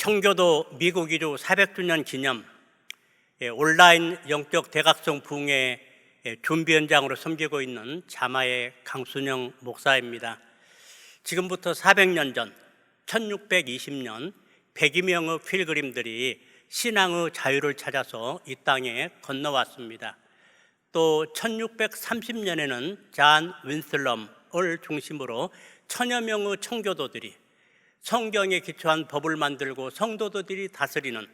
청교도 미국 이주 400주년 기념 온라인 영적 대각성 부흥회 준비위원장으로 섬기고 있는 자마의 강순영 목사입니다. 지금부터 400년 전 1620년 100여 명의 필그림들이 신앙의 자유를 찾아서 이 땅에 건너왔습니다. 또 1630년에는 잔 윈슬럼을 중심으로 천여 명의 청교도들이 성경에 기초한 법을 만들고 성도들이 다스리는,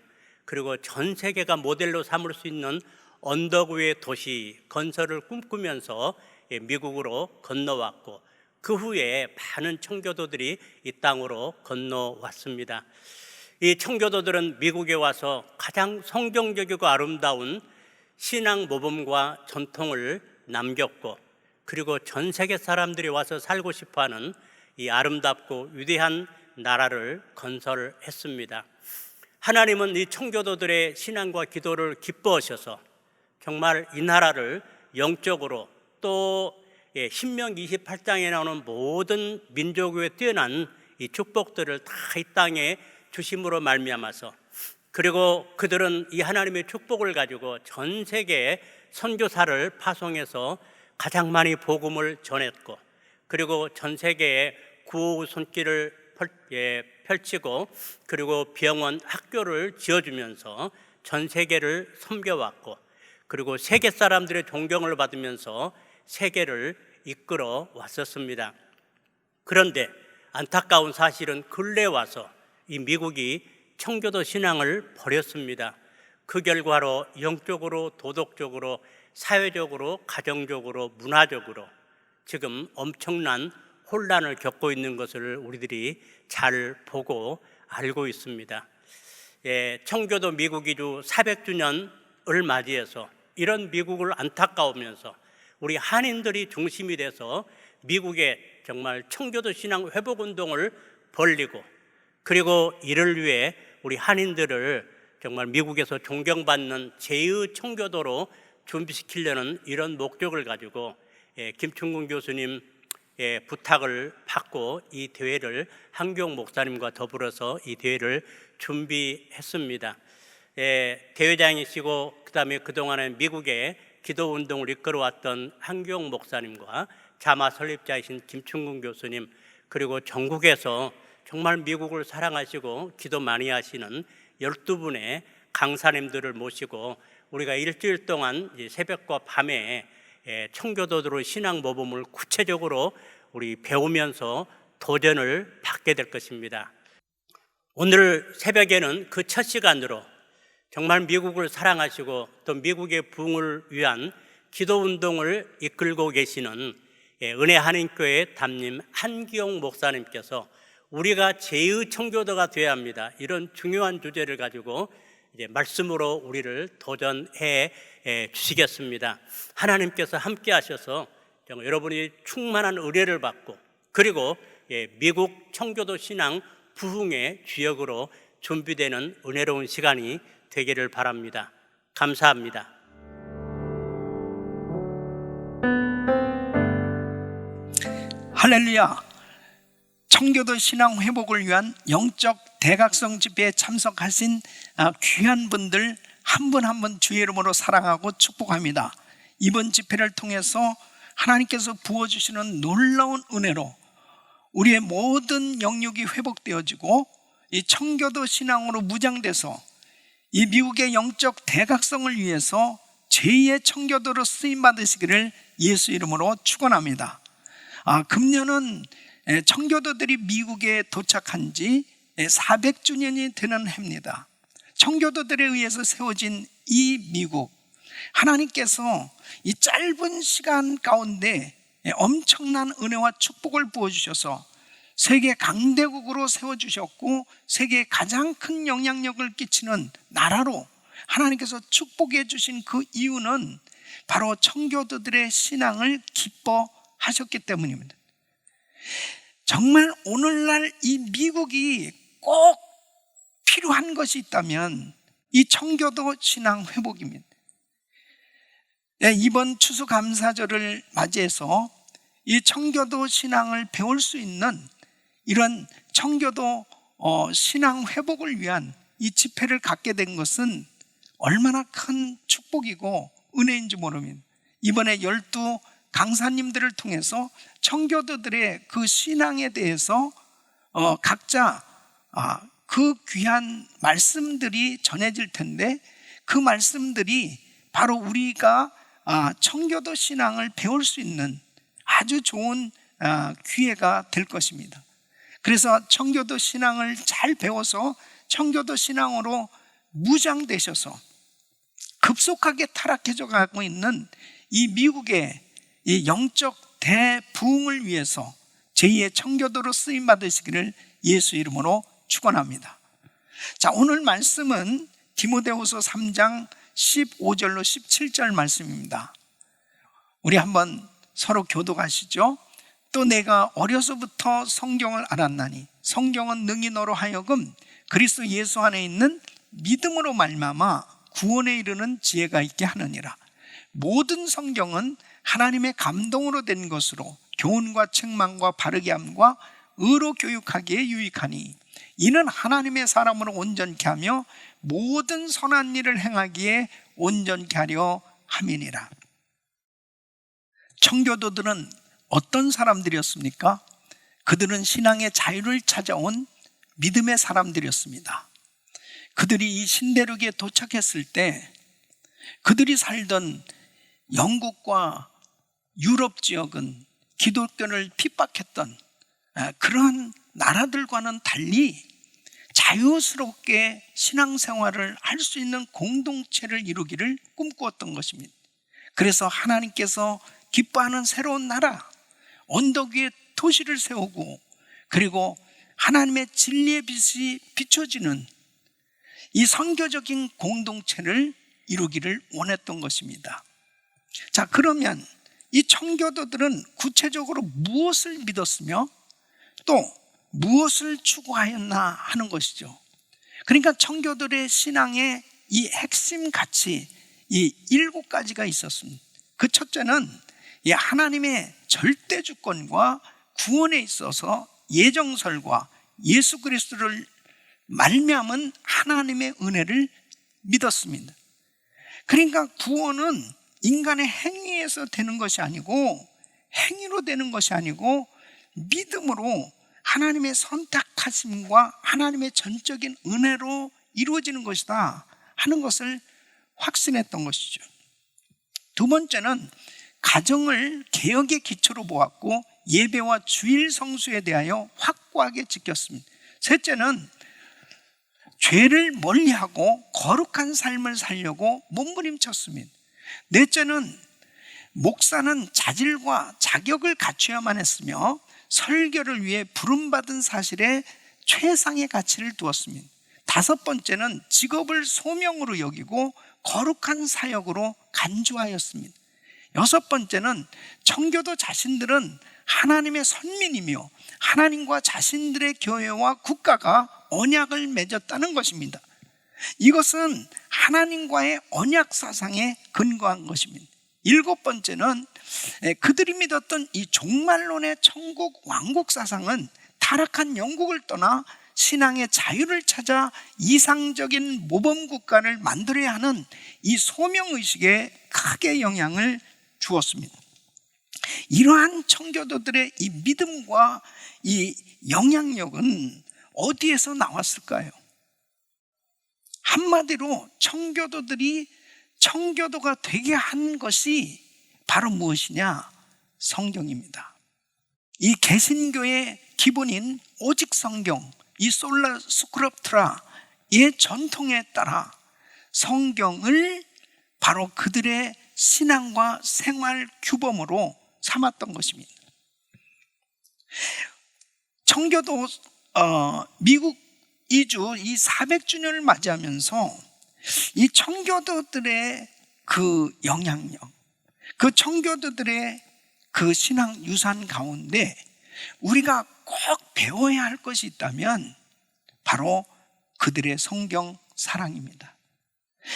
그리고 전 세계가 모델로 삼을 수 있는 언덕 위의 도시 건설을 꿈꾸면서 미국으로 건너왔고, 그 후에 많은 청교도들이 이 땅으로 건너왔습니다. 이 청교도들은 미국에 와서 가장 성경적이고 아름다운 신앙 모범과 전통을 남겼고, 그리고 전 세계 사람들이 와서 살고 싶어하는 이 아름답고 위대한 나라를 건설했습니다. 하나님은 이 청교도들의 신앙과 기도를 기뻐하셔서 정말 이 나라를 영적으로, 또 신명기 28장에 나오는 모든 민족의 뛰어난 이 축복들을 다 이 땅에 주심으로 말미암아서, 그리고 그들은 이 하나님의 축복을 가지고 전 세계에 선교사를 파송해서 가장 많이 복음을 전했고, 그리고 전 세계에 구호의 손길을 펼치고, 그리고 병원, 학교를 지어주면서 전 세계를 섬겨왔고, 그리고 세계 사람들의 존경을 받으면서 세계를 이끌어 왔었습니다. 그런데 안타까운 사실은 근래 와서 이 미국이 청교도 신앙을 버렸습니다. 그 결과로 영적으로, 도덕적으로, 사회적으로, 가정적으로, 문화적으로 지금 엄청난 혼란을 겪고 있는 것을 우리들이 잘 보고 알고 있습니다. 청교도 미국 이주 400주년을 맞이해서 이런 미국을 안타까우면서 우리 한인들이 중심이 돼서 미국의 정말 청교도 신앙 회복 운동을 벌리고, 그리고 이를 위해 우리 한인들을 정말 미국에서 존경받는 제2의 청교도로 준비시키려는 이런 목적을 가지고 김충근 교수님 부탁을 받고 이 대회를 한경 목사님과 더불어서 이 대회를 준비했습니다. 대회장이시고 그다음에 그동안에 미국의 기도 운동을 이끌어왔던 한경 목사님과 자마 설립자이신 김충근 교수님, 그리고 전국에서 정말 미국을 사랑하시고 기도 많이 하시는 12분의 강사님들을 모시고 우리가 일주일 동안 새벽과 밤에 청교도들의 신앙 모범을 구체적으로 우리 배우면서 도전을 받게 될 것입니다. 오늘 새벽에는 그 첫 시간으로 정말 미국을 사랑하시고 또 미국의 부흥을 위한 기도 운동을 이끌고 계시는 은혜 한인교회 담임 한기용 목사님께서 우리가 제2 청교도가 되어야 합니다, 이런 중요한 주제를 가지고 이제 말씀으로 우리를 도전해 주시겠습니다. 하나님께서 함께 하셔서 여러분이 충만한 은혜를 받고, 그리고 미국 청교도 신앙 부흥의 주역으로 준비되는 은혜로운 시간이 되기를 바랍니다. 감사합니다. 할렐루야. 청교도 신앙 회복을 위한 영적 대각성 집회에 참석하신 귀한 분들 한 분 한 분 주의 이름으로 사랑하고 축복합니다. 이번 집회를 통해서 하나님께서 부어주시는 놀라운 은혜로 우리의 모든 영역이 회복되어지고 이 청교도 신앙으로 무장돼서 이 미국의 영적 대각성을 위해서 제2의 청교도로 쓰임받으시기를 예수 이름으로 축원합니다. 금년은 청교도들이 미국에 도착한 지 400주년이 되는 해입니다. 청교도들에 의해서 세워진 이 미국, 하나님께서 이 짧은 시간 가운데 엄청난 은혜와 축복을 부어주셔서 세계 강대국으로 세워주셨고, 세계에 가장 큰 영향력을 끼치는 나라로 하나님께서 축복해 주신 그 이유는 바로 청교도들의 신앙을 기뻐하셨기 때문입니다. 정말 오늘날 이 미국이 꼭 필요한 것이 있다면 이 청교도 신앙 회복입니다. 이번 추수감사절을 맞이해서 이 청교도 신앙을 배울 수 있는 이런 청교도 신앙 회복을 위한 이 집회를 갖게 된 것은 얼마나 큰 축복이고 은혜인지 모릅니다. 이번에 12 강사님들을 통해서 청교도들의 그 신앙에 대해서 각자 그 귀한 말씀들이 전해질 텐데, 그 말씀들이 바로 우리가 청교도 신앙을 배울 수 있는 아주 좋은 기회가 될 것입니다. 그래서 청교도 신앙을 잘 배워서 청교도 신앙으로 무장되셔서 급속하게 타락해져 가고 있는 이 미국의 이 영적 대부흥을 위해서 제2의 청교도로 쓰임 받으시기를 예수 이름으로 축원합니다. 자, 오늘 말씀은 디모데후서 3장 15절로 17절 말씀입니다. 우리 한번 서로 교독하시죠. 또 내가 어려서부터 성경을 알았나니 성경은 능히 너로 하여금 그리스도 예수 안에 있는 믿음으로 말미암아 구원에 이르는 지혜가 있게 하느니라. 모든 성경은 하나님의 감동으로 된 것으로 교훈과 책망과 바르게 함과 의로 교육하기에 유익하니 이는 하나님의 사람으로 온전케 하며 모든 선한 일을 행하기에 온전케 하려 함이니라. 청교도들은 어떤 사람들이었습니까? 그들은 신앙의 자유를 찾아온 믿음의 사람들이었습니다. 그들이 이 신대륙에 도착했을 때 그들이 살던 영국과 유럽 지역은 기독교를 핍박했던 그런 나라들과는 달리 자유스럽게 신앙생활을 할 수 있는 공동체를 이루기를 꿈꾸었던 것입니다. 그래서 하나님께서 기뻐하는 새로운 나라, 언덕 위에 도시를 세우고 그리고 하나님의 진리의 빛이 비춰지는 이 선교적인 공동체를 이루기를 원했던 것입니다. 자, 그러면 이 청교도들은 구체적으로 무엇을 믿었으며 또 무엇을 추구하였나 하는 것이죠. 그러니까 청교도들의 신앙의 이 핵심 가치, 이 7가지가 있었습니다. 그 첫째는 이 하나님의 절대 주권과 구원에 있어서 예정설과 예수 그리스도를 말미암은 하나님의 은혜를 믿었습니다. 그러니까 구원은 인간의 행위에서 되는 것이 아니고, 행위로 되는 것이 아니고 믿음으로 하나님의 선택하심과 하나님의 전적인 은혜로 이루어지는 것이다 하는 것을 확신했던 것이죠. 두 번째는 가정을 개혁의 기초로 보았고 예배와 주일 성수에 대하여 확고하게 지켰습니다. 셋째는 죄를 멀리하고 거룩한 삶을 살려고 몸부림쳤습니다. 넷째는 목사는 자질과 자격을 갖춰야만 했으며 설교를 위해 부름받은 사실에 최상의 가치를 두었습니다. 다섯 번째는 직업을 소명으로 여기고 거룩한 사역으로 간주하였습니다. 여섯 번째는 청교도 자신들은 하나님의 선민이며 하나님과 자신들의 교회와 국가가 언약을 맺었다는 것입니다. 이것은 하나님과의 언약 사상에 근거한 것입니다. 일곱 번째는 그들이 믿었던 이 종말론의 천국 왕국 사상은 타락한 영국을 떠나 신앙의 자유를 찾아 이상적인 모범 국가를 만들어야 하는 이 소명의식에 크게 영향을 주었습니다. 이러한 청교도들의 이 믿음과 이 영향력은 어디에서 나왔을까요? 한마디로 청교도들이 청교도가 되게 한 것이 바로 무엇이냐? 성경입니다. 이 개신교의 기본인 오직 성경, 이 솔라 스크립트라의 전통에 따라 성경을 바로 그들의 신앙과 생활 규범으로 삼았던 것입니다. 청교도 미국 이주 이 400주년을 맞이하면서 이 청교도들의 그 영향력, 그 청교도들의 그 신앙 유산 가운데 우리가 꼭 배워야 할 것이 있다면 바로 그들의 성경 사랑입니다.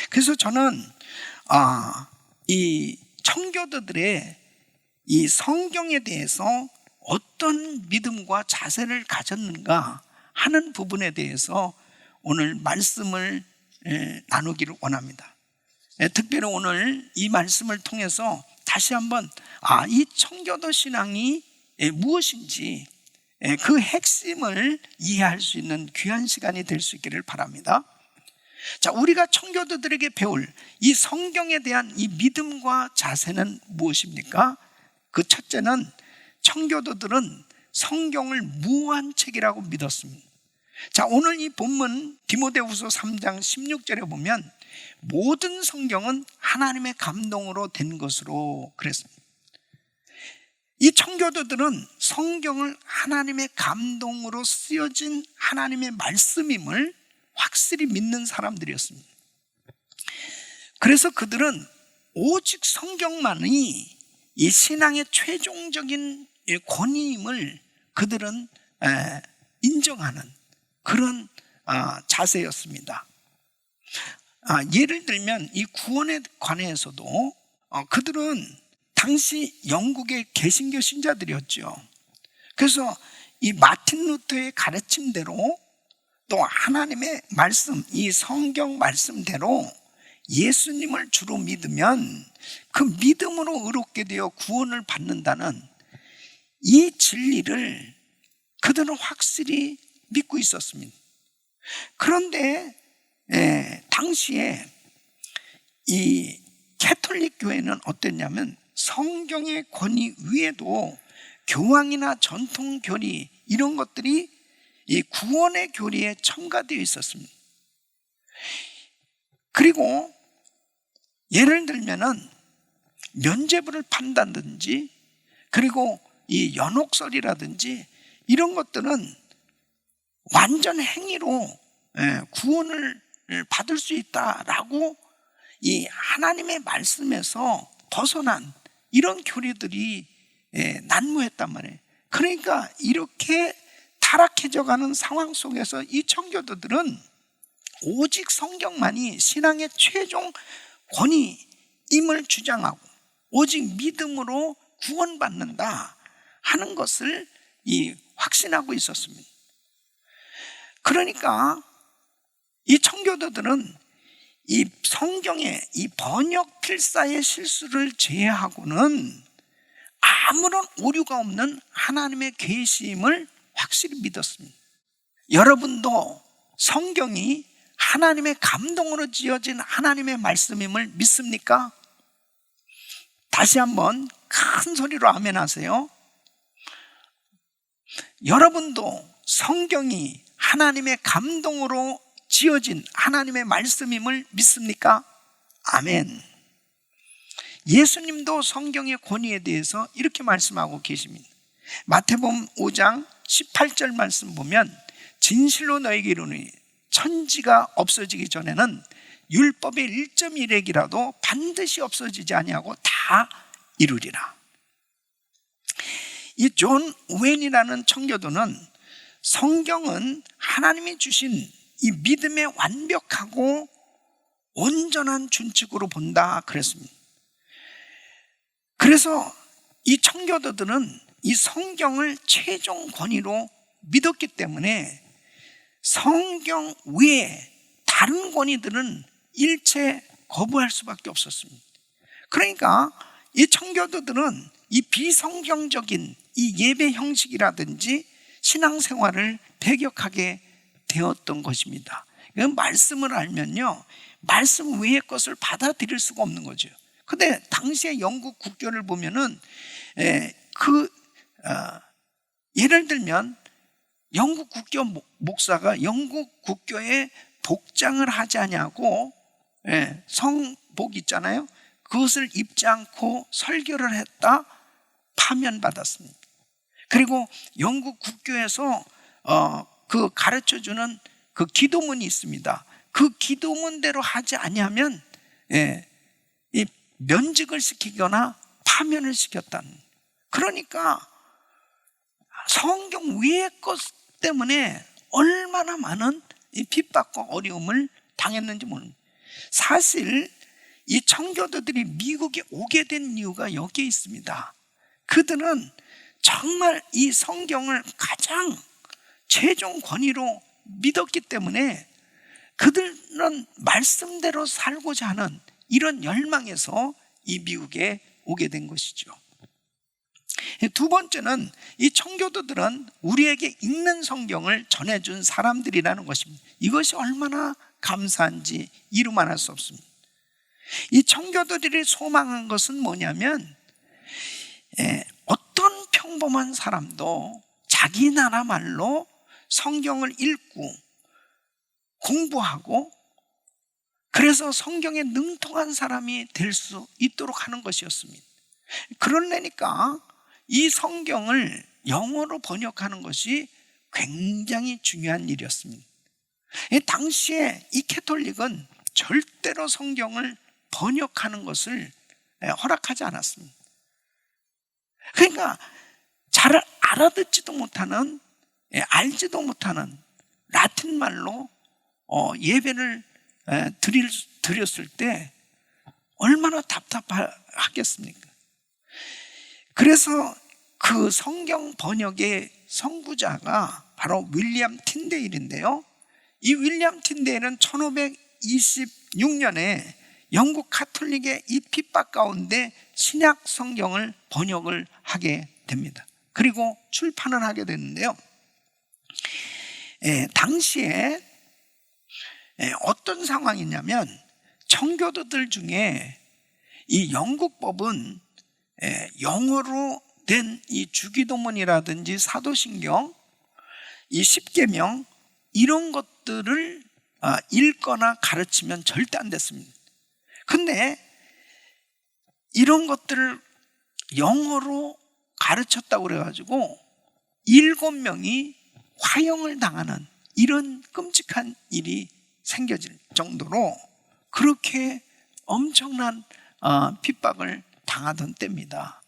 그래서 저는 이 청교도들의 이 성경에 대해서 어떤 믿음과 자세를 가졌는가 하는 부분에 대해서 오늘 말씀을 나누기를 원합니다. 특별히 오늘 이 말씀을 통해서 다시 한번 이 청교도 신앙이 무엇인지 그 핵심을 이해할 수 있는 귀한 시간이 될 수 있기를 바랍니다. 자, 우리가 청교도들에게 배울 이 성경에 대한 이 믿음과 자세는 무엇입니까? 그 첫째는 청교도들은 성경을 무한책이라고 믿었습니다. 자, 오늘 이 본문 디모데후서 3장 16절에 보면 모든 성경은 하나님의 감동으로 된 것으로 그랬습니다. 이 청교도들은 성경을 하나님의 감동으로 쓰여진 하나님의 말씀임을 확실히 믿는 사람들이었습니다. 그래서 그들은 오직 성경만이 이 신앙의 최종적인 권위임을 그들은 인정하는 그런 자세였습니다. 예를 들면 이 구원에 관해서도 그들은 당시 영국의 개신교 신자들이었죠. 그래서 이 마틴 루터의 가르침대로 또 하나님의 말씀, 이 성경 말씀대로 예수님을 주로 믿으면 그 믿음으로 의롭게 되어 구원을 받는다는 이 진리를 그들은 확실히 믿고 있었습니다. 그런데 당시에 이 캐톨릭 교회는 어땠냐면 성경의 권위 위에도 교황이나 전통 교리 이런 것들이 이 구원의 교리에 첨가되어 있었습니다. 그리고 예를 들면은 면죄부를 판다든지 그리고 이 연옥설이라든지 이런 것들은 완전 행위로 구원을 받을 수 있다라고 이 하나님의 말씀에서 벗어난 이런 교리들이 난무했단 말이에요. 그러니까 이렇게 타락해져 가는 상황 속에서 이 청교도들은 오직 성경만이 신앙의 최종 권위임을 주장하고 오직 믿음으로 구원받는다 하는 것을 확신하고 있었습니다. 그러니까 이 청교도들은 이 성경의 이 번역 필사의 실수를 제외하고는 아무런 오류가 없는 하나님의 계시임을 확실히 믿었습니다. 여러분도 성경이 하나님의 감동으로 지어진 하나님의 말씀임을 믿습니까? 다시 한번 큰 소리로 아멘 하세요. 여러분도 성경이 하나님의 감동으로 지어진 하나님의 말씀임을 믿습니까? 아멘. 예수님도 성경의 권위에 대해서 이렇게 말씀하고 계십니다. 마태복음 5장 18절 말씀 보면 진실로 너에게 이르노니 천지가 없어지기 전에는 율법의 1.1핵이라도 반드시 없어지지 아니하고 다 이루리라. 이 존 우엔이라는 청교도는 성경은 하나님이 주신 이 믿음의 완벽하고 온전한 준칙으로 본다 그랬습니다. 그래서 이 청교도들은 이 성경을 최종 권위로 믿었기 때문에 성경 외에 다른 권위들은 일체 거부할 수밖에 없었습니다. 그러니까 이 청교도들은 이 비성경적인 이 예배 형식이라든지 신앙생활을 배격하게 되었던 것입니다. 말씀을 알면요, 말씀 외의 것을 받아들일 수가 없는 거죠. 근데 당시의 영국 국교를 보면은 예를 들면 영국 국교 목사가 영국 국교에 복장을 하지 않냐고 성복 있잖아요. 그것을 입지 않고 설교를 했다 파면받았습니다. 그리고 영국 국교에서 그 가르쳐주는 그 기도문이 있습니다. 그 기도문대로 하지 아니하면 이 면직을 시키거나 파면을 시켰다는. 그러니까 성경 위의 것 때문에 얼마나 많은 이 핍박과 어려움을 당했는지 모릅니다. 사실 이 청교도들이 미국에 오게 된 이유가 여기에 있습니다. 그들은 정말 이 성경을 가장 최종 권위로 믿었기 때문에 그들은 말씀대로 살고자 하는 이런 열망에서 이 미국에 오게 된 것이죠. 두 번째는 이 청교도들은 우리에게 읽는 성경을 전해준 사람들이라는 것입니다. 이것이 얼마나 감사한지 이루말할 수 없습니다. 이 청교도들이 소망한 것은 뭐냐면 어떤 평범한 사람도 자기 나라 말로 성경을 읽고 공부하고 그래서 성경에 능통한 사람이 될 수 있도록 하는 것이었습니다. 그러려니까 이 성경을 영어로 번역하는 것이 굉장히 중요한 일이었습니다. 당시에 이 캐톨릭은 절대로 성경을 번역하는 것을 허락하지 않았습니다. 그러니까 잘 알아듣지도 못하는, 알지도 못하는 라틴 말로 예배를 드렸을 때 얼마나 답답하겠습니까? 그래서 그 성경 번역의 선구자가 바로 윌리엄 틴데일인데요. 이 윌리엄 틴데일은 1526년에 영국 가톨릭의 이 핍박 가운데 신약 성경을 번역을 하게 됩니다. 그리고 출판을 하게 되는데요. 당시에 어떤 상황이냐면 청교도들 중에 이 영국법은 영어로 된 이 주기도문이라든지 사도신경, 이 십계명 이런 것들을 읽거나 가르치면 절대 안 됐습니다. 근데 이런 것들을 영어로 가르쳤다고 그래가지고 7명이 화형을 당하는 이런 끔찍한 일이 생겨질 정도로 그렇게 엄청난 핍박을 당하던 때입니다.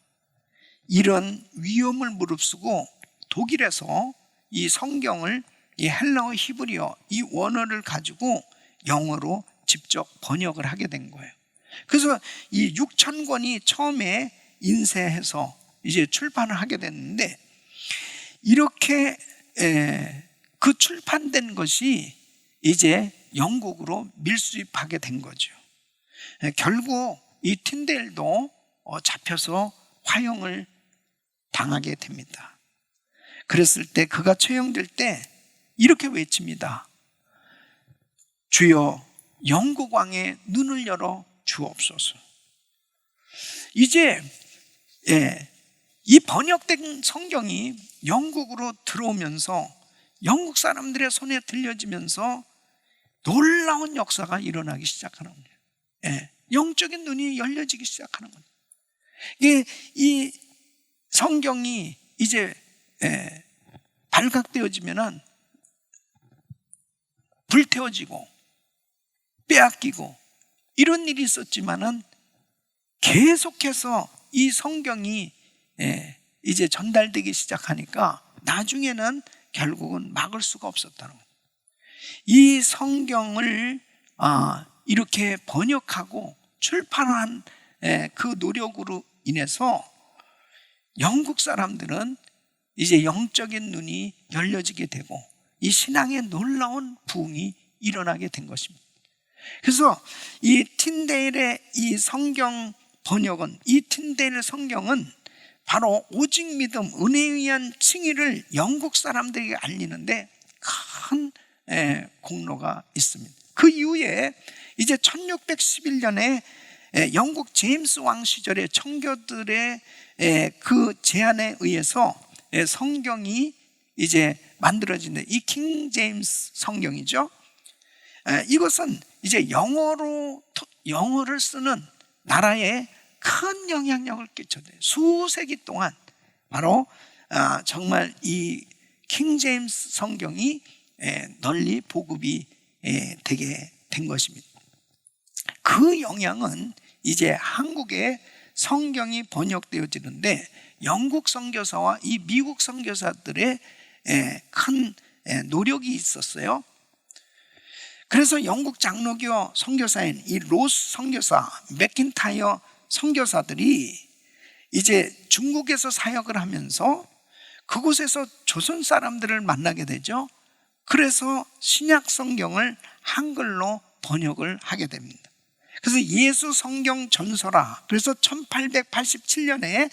이런 위험을 무릅쓰고 독일에서 이 성경을 이 헬라어 히브리어 이 원어를 가지고 영어로 직접 번역을 하게 된 거예요. 그래서 이 6,000권이 처음에 인쇄해서 이제 출판을 하게 됐는데 이렇게 그 출판된 것이 이제 영국으로 밀수입하게 된 거죠. 결국 이 틴데일도 잡혀서 화형을 당하게 됩니다. 그랬을 때 그가 처형될 때 이렇게 외칩니다. 주여 영국 왕의 눈을 열어 주옵소서. 이제 이 번역된 성경이 영국으로 들어오면서 영국 사람들의 손에 들려지면서 놀라운 역사가 일어나기 시작하는 거예요. 영적인 눈이 열려지기 시작하는 거예요. 이 성경이 이제 발각되어지면은 불태워지고 빼앗기고 이런 일이 있었지만은 계속해서 이 성경이 이제 전달되기 시작하니까 나중에는 결국은 막을 수가 없었다는 거예요. 이 성경을 이렇게 번역하고 출판한 그 노력으로 인해서 영국 사람들은 이제 영적인 눈이 열려지게 되고 이 신앙의 놀라운 부흥이 일어나게 된 것입니다. 그래서 이 틴데일의 이 성경 번역은, 이 틴데일의 성경은 바로 오직 믿음, 은혜에 의한 칭의를 영국 사람들에게 알리는데 큰 공로가 있습니다. 그 이후에 이제 1611년에 영국 제임스 왕 시절에 청교들의 그 제안에 의해서 성경이 이제 만들어진다. 이 킹 제임스 성경이죠. 이것은 이제 영어를 쓰는 나라에 큰 영향력을 끼쳤대요. 수세기 동안 바로 정말 이 킹 제임스 성경이 널리 보급이 되게 된 것입니다. 그 영향은 이제 한국에 성경이 번역되어지는데 영국 선교사와 이 미국 선교사들의 큰 노력이 있었어요. 그래서 영국 장로교 선교사인 이 로스 선교사, 맥킨타이어 선교사들이 이제 중국에서 사역을 하면서 그곳에서 조선 사람들을 만나게 되죠. 그래서 신약 성경을 한글로 번역을 하게 됩니다. 그래서 예수 성경 전서라, 그래서 1887년에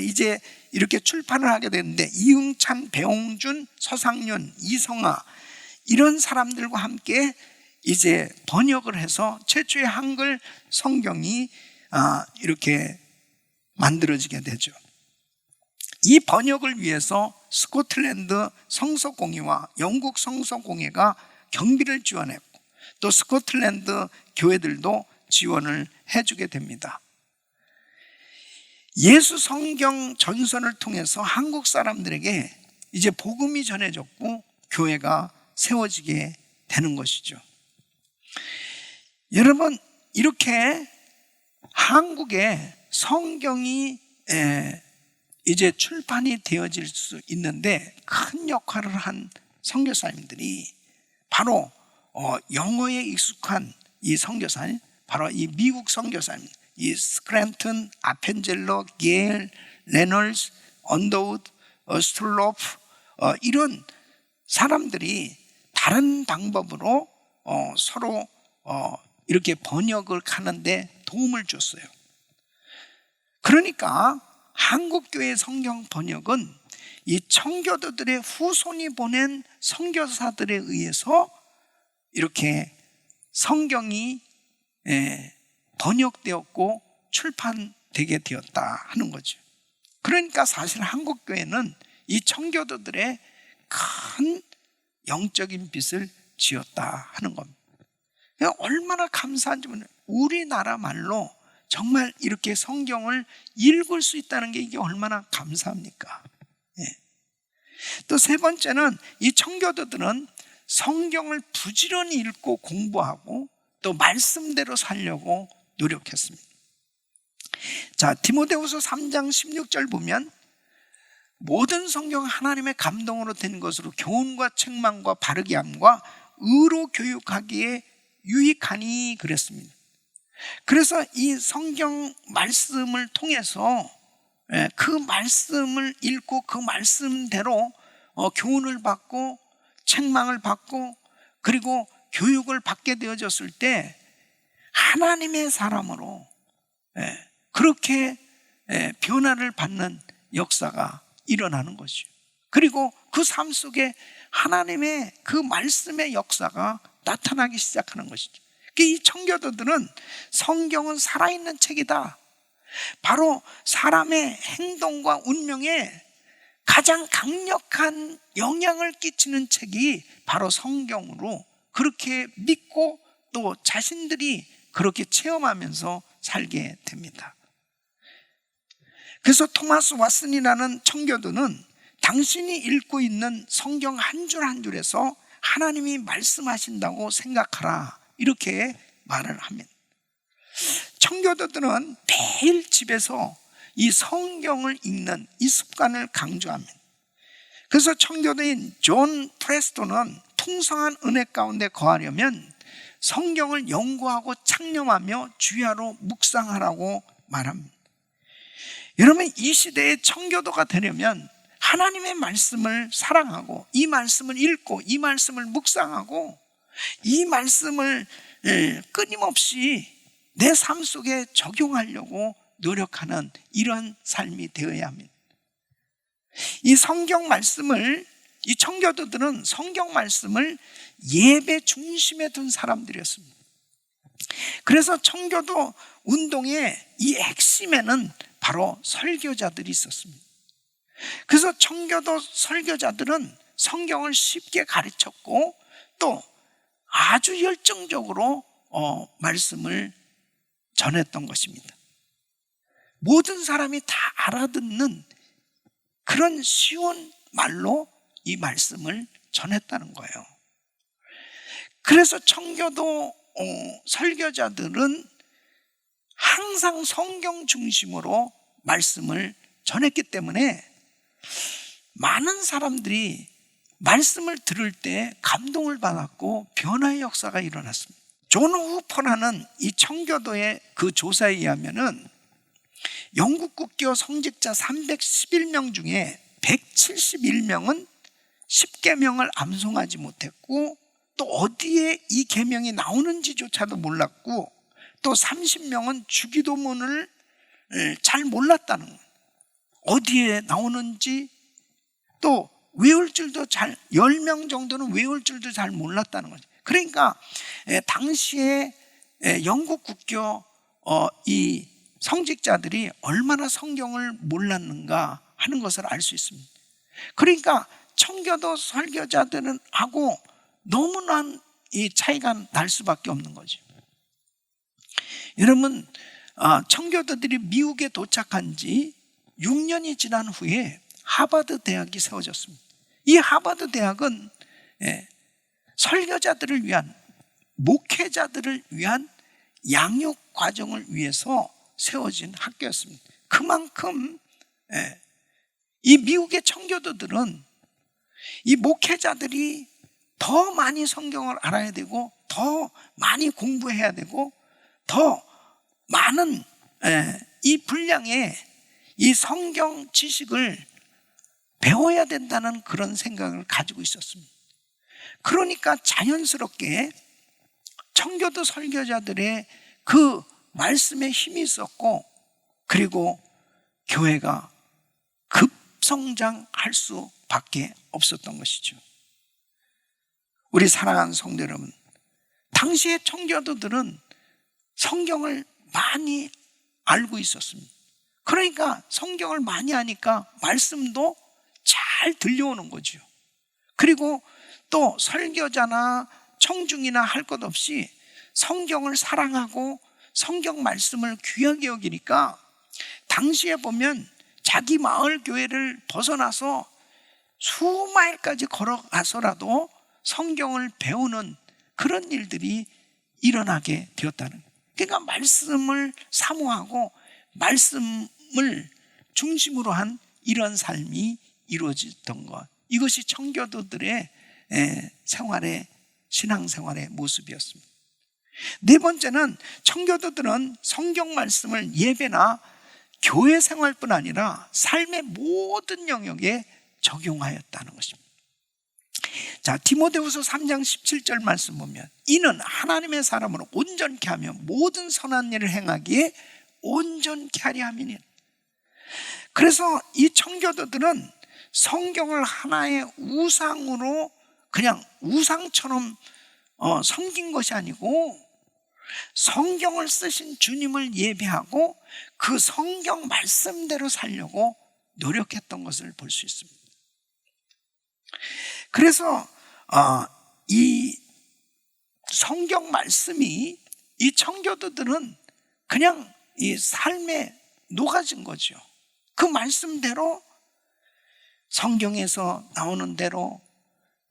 이제 이렇게 출판을 하게 됐는데, 이응찬, 배홍준, 서상윤, 이성아 이런 사람들과 함께 이제 번역을 해서 최초의 한글 성경이 이렇게 만들어지게 되죠. 이 번역을 위해서 스코틀랜드 성서공회와 영국 성서공회가 경비를 지원했고, 또 스코틀랜드 교회들도 지원을 해주게 됩니다. 예수 성경 전선을 통해서 한국 사람들에게 이제 복음이 전해졌고 교회가 세워지게 되는 것이죠. 여러분, 이렇게 한국에 성경이 이제 출판이 되어질 수 있는데 큰 역할을 한 선교사님들이 바로 영어에 익숙한 이 선교사님, 바로 이 미국 선교사님, 이 스크랜튼, 아펜젤러, 게일, 레널스, 언더우드, 스툴로프 이런 사람들이 다른 방법으로 서로 이렇게 번역을 하는데 도움을 줬어요. 그러니까 한국교회 성경 번역은 이 청교도들의 후손이 보낸 선교사들에 의해서 이렇게 성경이 번역되었고 출판되게 되었다 하는 거죠. 그러니까 사실 한국교회는 이 청교도들의 큰 영적인 빚을 지었다 하는 겁니다. 얼마나 감사한지 모르겠어요. 우리나라 말로 정말 이렇게 성경을 읽을 수 있다는 게 이게 얼마나 감사합니까? 또 세 번째는 이 청교도들은 성경을 부지런히 읽고 공부하고 또 말씀대로 살려고 노력했습니다. 자, 디모데후서 3장 16절 보면 모든 성경은 하나님의 감동으로 된 것으로 교훈과 책망과 바르게 함과 의로 교육하기에 유익하니 그랬습니다. 그래서 이 성경 말씀을 통해서 그 말씀을 읽고 그 말씀대로 교훈을 받고 책망을 받고 그리고 교육을 받게 되어졌을 때 하나님의 사람으로 그렇게 변화를 받는 역사가 일어나는 것이죠. 그리고 그 삶 속에 하나님의 그 말씀의 역사가 나타나기 시작하는 것이죠. 이 청교도들은 성경은 살아있는 책이다, 바로 사람의 행동과 운명에 가장 강력한 영향을 끼치는 책이 바로 성경으로 그렇게 믿고 또 자신들이 그렇게 체험하면서 살게 됩니다. 그래서 토마스 왓슨이라는 청교도는 당신이 읽고 있는 성경 한 줄 한 줄에서 하나님이 말씀하신다고 생각하라, 이렇게 말을 합니다. 청교도들은 매일 집에서 이 성경을 읽는 이 습관을 강조합니다. 그래서 청교도인 존 프레스톤은 풍성한 은혜 가운데 거하려면 성경을 연구하고 창념하며 주야로 묵상하라고 말합니다. 여러분, 이 시대의 청교도가 되려면 하나님의 말씀을 사랑하고 이 말씀을 읽고 이 말씀을 묵상하고 이 말씀을 끊임없이 내 삶 속에 적용하려고 노력하는 이런 삶이 되어야 합니다. 이 성경 말씀을, 이 청교도들은 성경 말씀을 예배 중심에 둔 사람들이었습니다. 그래서 청교도 운동의 이 핵심에는 바로 설교자들이 있었습니다. 그래서 청교도 설교자들은 성경을 쉽게 가르쳤고 또 아주 열정적으로 말씀을 전했던 것입니다. 모든 사람이 다 알아듣는 그런 쉬운 말로 이 말씀을 전했다는 거예요. 그래서 청교도 설교자들은 항상 성경 중심으로 말씀을 전했기 때문에 많은 사람들이 말씀을 들을 때 감동을 받았고 변화의 역사가 일어났습니다. 존 후퍼라는 이 청교도의 그 조사에 의하면은 영국 국교 성직자 311명 중에 171명은 10계명을 암송하지 못했고, 또 어디에 이 계명이 나오는지조차도 몰랐고, 또 30명은 주기도문을 잘 몰랐다는 거예요. 어디에 나오는지, 또 외울 줄도 10명 정도는 외울 줄도 잘 몰랐다는 거죠. 그러니까 당시에 영국 국교 이 성직자들이 얼마나 성경을 몰랐는가 하는 것을 알 수 있습니다. 그러니까 청교도 설교자들은 하고 너무나 이 차이가 날 수밖에 없는 거죠. 여러분, 청교도들이 미국에 도착한 지 6년이 지난 후에 하버드 대학이 세워졌습니다. 이 하버드 대학은 설교자들을 위한, 목회자들을 위한 양육 과정을 위해서 세워진 학교였습니다. 그만큼 이 미국의 청교도들은 이 목회자들이 더 많이 성경을 알아야 되고, 더 많이 공부해야 되고, 더 많은 이 분량의 이 성경 지식을 배워야 된다는 그런 생각을 가지고 있었습니다. 그러니까 자연스럽게 청교도 설교자들의 그 말씀에 힘이 있었고, 그리고 교회가 급성장할 수밖에 없었던 것이죠. 우리 사랑하는 성도 여러분, 당시의 청교도들은 성경을 많이 알고 있었습니다. 그러니까 성경을 많이 아니까 말씀도 잘 들려오는 거죠. 그리고 또 설교자나 청중이나 할 것 없이 성경을 사랑하고 성경 말씀을 귀하게 여기니까, 당시에 보면 자기 마을 교회를 벗어나서 수마일까지 걸어가서라도 성경을 배우는 그런 일들이 일어나게 되었다는 거예요. 그러니까 말씀을 사모하고 말씀을 중심으로 한 이런 삶이 이루어졌던 것, 이것이 청교도들의 신앙생활의 모습이었습니다. 네 번째는, 청교도들은 성경 말씀을 예배나 교회 생활뿐 아니라 삶의 모든 영역에 적용하였다는 것입니다. 자, 디모데후서 3장 17절 말씀 보면, 이는 하나님의 사람으로 온전케 하며 모든 선한 일을 행하기에 온전케 하려 함이니. 그래서 이 청교도들은 성경을 하나의 우상으로, 그냥 우상처럼 섬긴 것이 아니고, 성경을 쓰신 주님을 예배하고 그 성경 말씀대로 살려고 노력했던 것을 볼 수 있습니다. 그래서 이 성경 말씀이 이 청교도들은 그냥 이 삶에 녹아진 거죠. 그 말씀대로, 성경에서 나오는 대로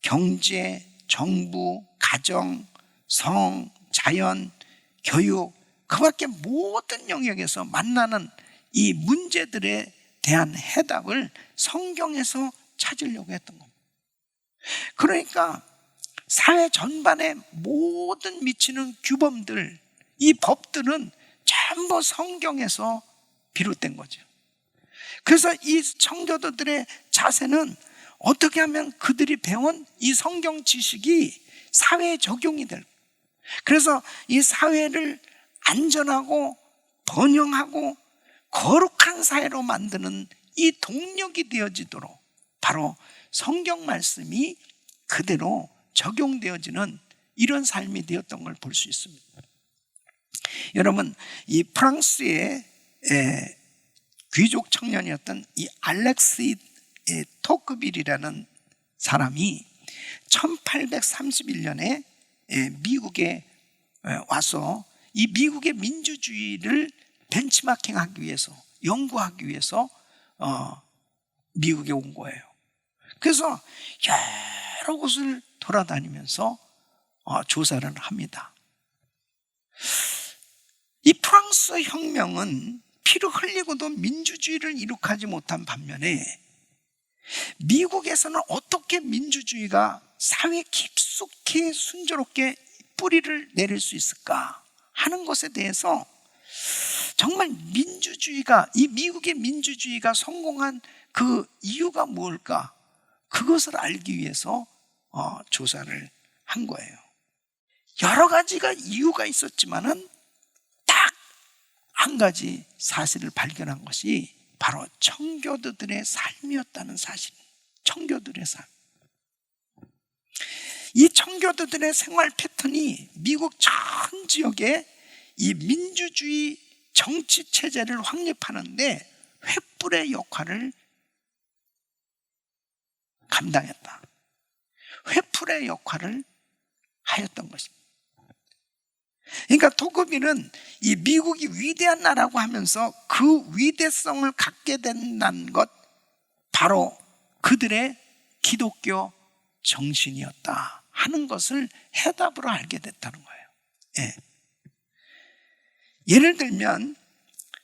경제, 정부, 가정, 성, 자연, 교육, 그 밖에 모든 영역에서 만나는 이 문제들에 대한 해답을 성경에서 찾으려고 했던 겁니다. 그러니까 사회 전반에 모든 미치는 규범들, 이 법들은 전부 성경에서 비롯된 거죠. 그래서 이 청교도들의 자세는 어떻게 하면 그들이 배운 이 성경 지식이 사회에 적용이 될, 그래서 이 사회를 안전하고 번영하고 거룩한 사회로 만드는 이 동력이 되어지도록 바로 성경 말씀이 그대로 적용되어지는 이런 삶이 되었던 걸 볼 수 있습니다. 여러분, 이 프랑스의 귀족 청년이었던 이 알렉시 토크빌이라는 사람이 1831년에 미국에 와서 이 미국의 민주주의를 벤치마킹하기 위해서, 연구하기 위해서 미국에 온 거예요. 그래서 여러 곳을 돌아다니면서 조사를 합니다. 이 프랑스 혁명은 피를 흘리고도 민주주의를 이룩하지 못한 반면에, 미국에서는 어떻게 민주주의가 사회 깊숙이 순조롭게 뿌리를 내릴 수 있을까 하는 것에 대해서 정말 민주주의가, 이 미국의 민주주의가 성공한 그 이유가 뭘까? 그것을 알기 위해서 조사를 한 거예요. 여러 가지가 이유가 있었지만은 딱 한 가지 사실을 발견한 것이 바로 청교도들의 삶이었다는 사실. 청교도들의 삶. 이 청교도들의 생활 패턴이 미국 전 지역에 이 민주주의 정치 체제를 확립하는데 횃불의 역할을 감당했다. 횃불의 역할을 하였던 것입니다. 그러니까 토크빌은 이 미국이 위대한 나라고 하면서 그 위대성을 갖게 된다는 것, 바로 그들의 기독교 정신이었다 하는 것을 해답으로 알게 됐다는 거예요. 예. 예를 들면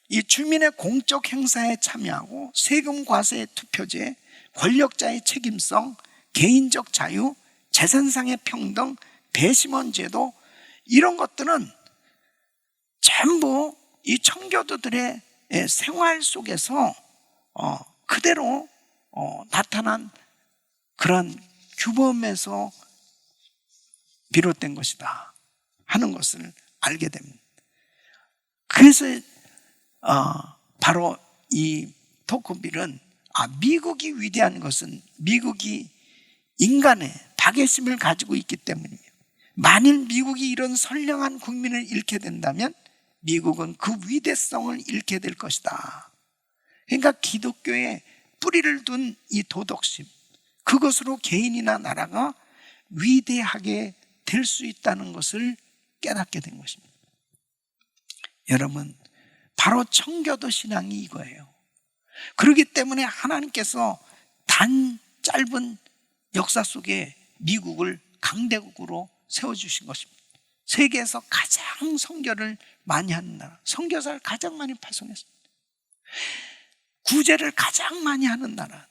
이 주민의 공적 행사에 참여하고 세금 과세 투표제, 권력자의 책임성, 개인적 자유, 재산상의 평등, 배심원 제도, 이런 것들은 전부 이 청교도들의 생활 속에서 그대로 나타난 그런 규범에서 비롯된 것이다 하는 것을 알게 됩니다. 그래서 바로 이 토크빌은 미국이 위대한 것은 미국이 인간의 박애심을 가지고 있기 때문입니다. 만일 미국이 이런 선량한 국민을 잃게 된다면 미국은 그 위대성을 잃게 될 것이다. 그러니까 기독교에 뿌리를 둔 이 도덕심, 그것으로 개인이나 나라가 위대하게 될 수 있다는 것을 깨닫게 된 것입니다. 여러분, 바로 청교도 신앙이 이거예요. 그렇기 때문에 하나님께서 짧은 역사 속에 미국을 강대국으로 세워주신 것입니다. 세계에서 가장 선교를 많이 하는 나라, 선교사를 가장 많이 파송했습니다. 구제를 가장 많이 하는 나라,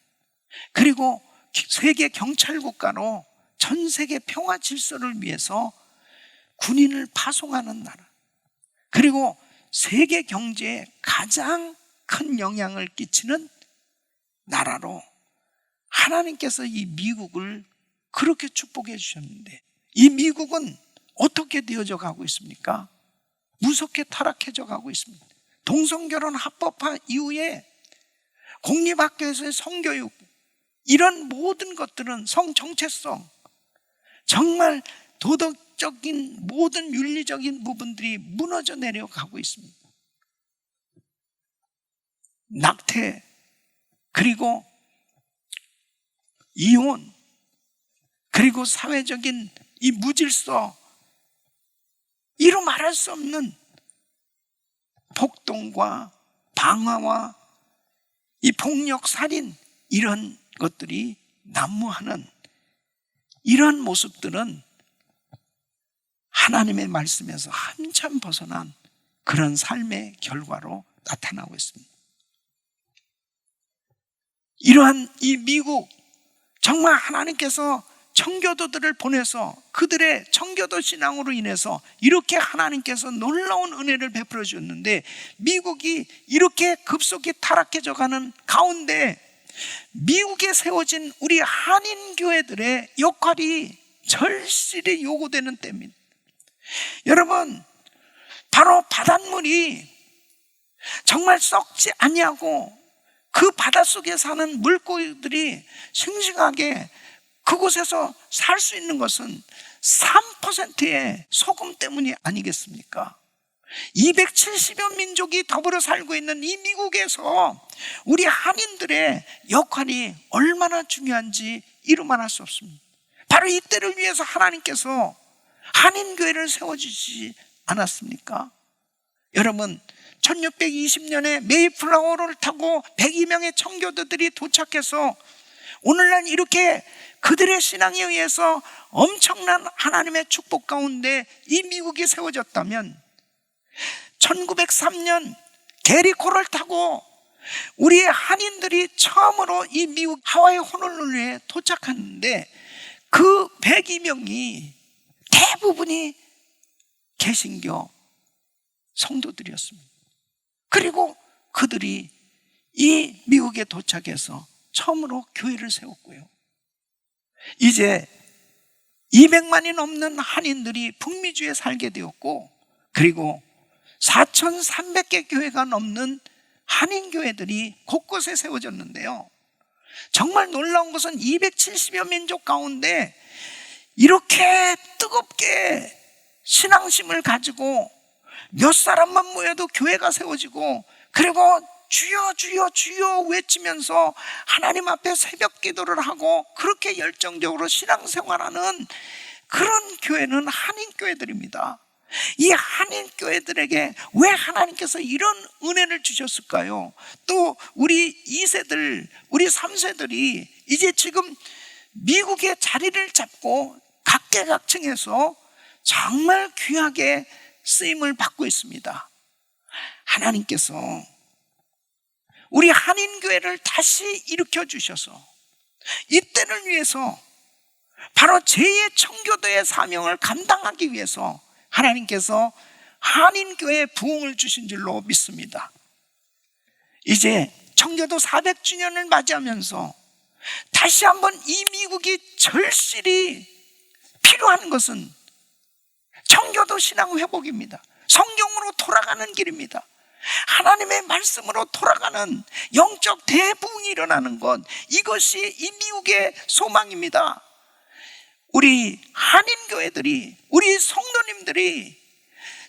그리고 세계 경찰 국가로 전 세계 평화 질서를 위해서 군인을 파송하는 나라, 그리고 세계 경제에 가장 큰 영향을 끼치는 나라로 하나님께서 이 미국을 그렇게 축복해 주셨는데, 이 미국은 어떻게 되어져 가고 있습니까? 무섭게 타락해져 가고 있습니다. 동성결혼 합법화 이후에 공립학교에서의 성교육, 이런 모든 것들은 성정체성, 정말 도덕적인 모든 윤리적인 부분들이 무너져 내려가고 있습니다. 낙태, 그리고 이혼, 그리고 사회적인 이 무질서, 이루 말할 수 없는 폭동과 방화와 이 폭력, 살인, 이런 것들이 난무하는 이러한 모습들은 하나님의 말씀에서 한참 벗어난 그런 삶의 결과로 나타나고 있습니다. 이러한 이 미국, 정말 하나님께서 청교도들을 보내서 그들의 청교도 신앙으로 인해서 이렇게 하나님께서 놀라운 은혜를 베풀어 주셨는데, 미국이 이렇게 급속히 타락해져 가는 가운데 미국에 세워진 우리 한인교회들의 역할이 절실히 요구되는 때입니다. 여러분, 바로 바닷물이 정말 썩지 아니하고 그 바닷속에 사는 물고기들이 싱싱하게 그곳에서 살 수 있는 것은 3%의 소금 때문이 아니겠습니까? 270여 민족이 더불어 살고 있는 이 미국에서 우리 한인들의 역할이 얼마나 중요한지 이루 말할 수 없습니다. 바로 이때를 위해서 하나님께서 한인교회를 세워주시지 않았습니까? 여러분, 1620년에 메이플라워를 타고 102명의 청교도들이 도착해서 오늘날 이렇게 그들의 신앙에 의해서 엄청난 하나님의 축복 가운데 이 미국이 세워졌다면, 1903년 게리코를 타고 우리의 한인들이 처음으로 이 미국 하와이 호놀룰루에 도착하는데 그 102명이 대부분이 개신교 성도들이었습니다. 그리고 그들이 이 미국에 도착해서 처음으로 교회를 세웠고요. 이제 200만이 넘는 한인들이 북미주에 살게 되었고, 그리고 4,300개 교회가 넘는 한인교회들이 곳곳에 세워졌는데요. 정말 놀라운 것은 270여 민족 가운데 이렇게 뜨겁게 신앙심을 가지고 몇 사람만 모여도 교회가 세워지고, 그리고 주여 주여 주여 외치면서 하나님 앞에 새벽 기도를 하고 그렇게 열정적으로 신앙생활하는 그런 교회는 한인교회들입니다. 이 한인교회들에게 왜 하나님께서 이런 은혜를 주셨을까요? 또 우리 2세들, 우리 3세들이 이제 지금 미국의 자리를 잡고 각계각층에서 정말 귀하게 쓰임을 받고 있습니다. 하나님께서 우리 한인교회를 다시 일으켜 주셔서 이 때를 위해서 바로 제2의 청교도의 사명을 감당하기 위해서 하나님께서 한인교회에 부흥을 주신 줄로 믿습니다. 이제 청교도 400주년을 맞이하면서 다시 한번 이 미국이 절실히 필요한 것은 청교도 신앙 회복입니다. 성경으로 돌아가는 길입니다. 하나님의 말씀으로 돌아가는 영적 대부흥이 일어나는 것, 이것이 이 미국의 소망입니다. 우리 한인교회들이, 우리 성도님들이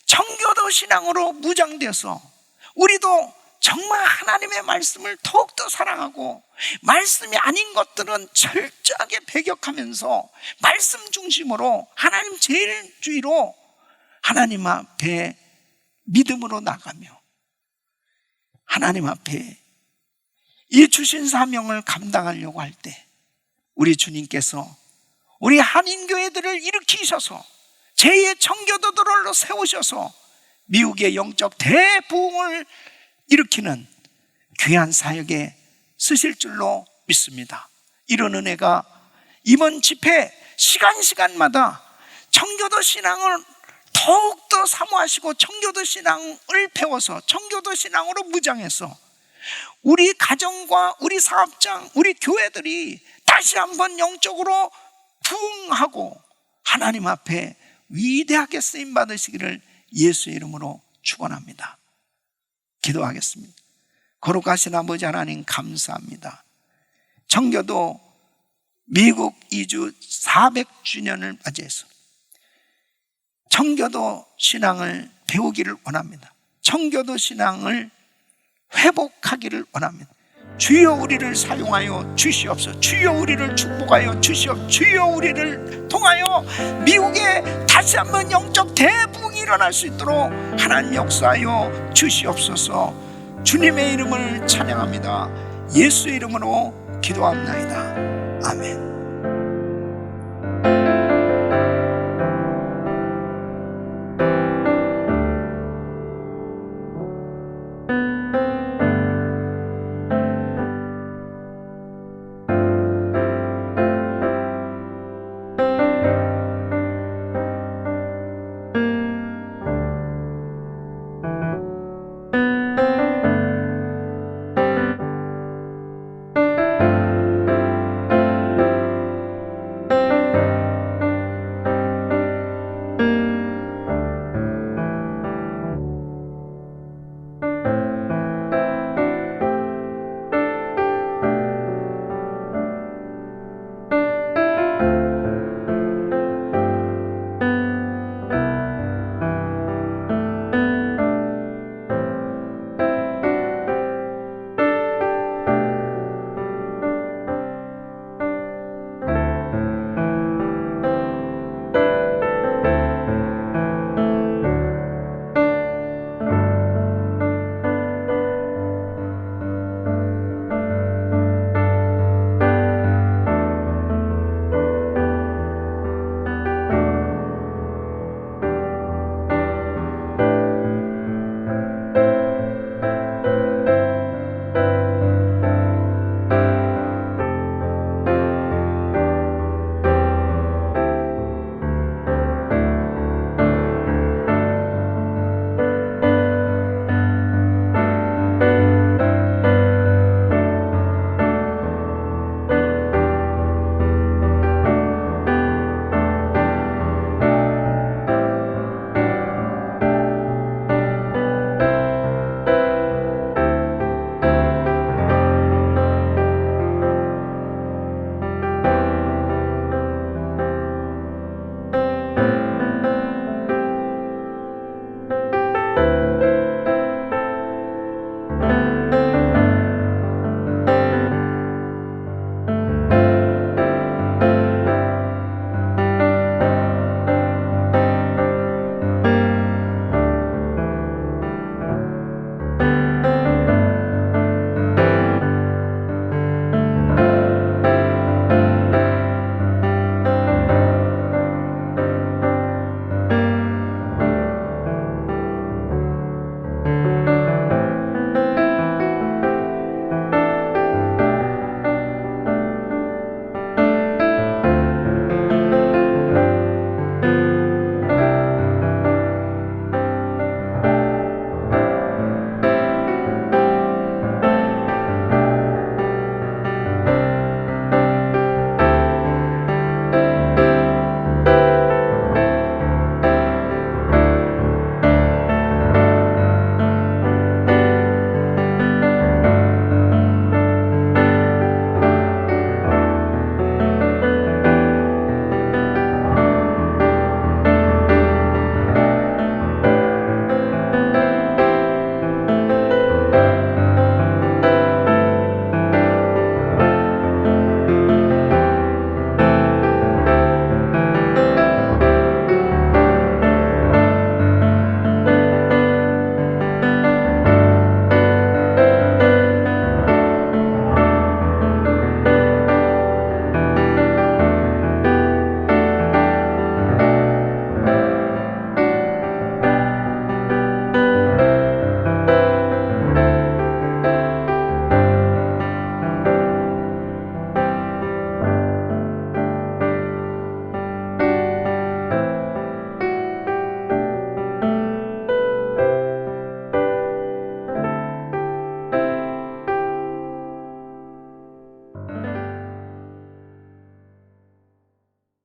청교도 신앙으로 무장되어서 우리도 정말 하나님의 말씀을 더욱더 사랑하고 말씀이 아닌 것들은 철저하게 배격하면서 말씀 중심으로 하나님 제일주의로 하나님 앞에 믿음으로 나가며 하나님 앞에 이 주신 사명을 감당하려고 할 때 우리 주님께서 우리 한인교회들을 일으키셔서 제2의 청교도들로 세우셔서 미국의 영적 대부흥을 일으키는 귀한 사역에 쓰실 줄로 믿습니다. 이런 은혜가 이번 집회 시간마다 청교도 신앙을 더욱더 사모하시고 청교도 신앙을 배워서 청교도 신앙으로 무장해서 우리 가정과 우리 사업장, 우리 교회들이 다시 한번 영적으로 부흥하고 하나님 앞에 위대하게 쓰임 받으시기를 예수의 이름으로 축원합니다. 기도하겠습니다. 거룩하신 아버지 하나님 감사합니다. 청교도 미국 이주 400주년을 맞이해서 청교도 신앙을 배우기를 원합니다. 청교도 신앙을 회복하기를 원합니다. 주여 우리를 사용하여 주시옵소서. 주여 우리를 축복하여 주시옵소서. 주여 우리를 통하여 미국에 다시 한번 영적 대부흥이 일어날 수 있도록 하나님 역사하여 주시옵소서. 주님의 이름을 찬양합니다. 예수의 이름으로 기도합니다. 아멘.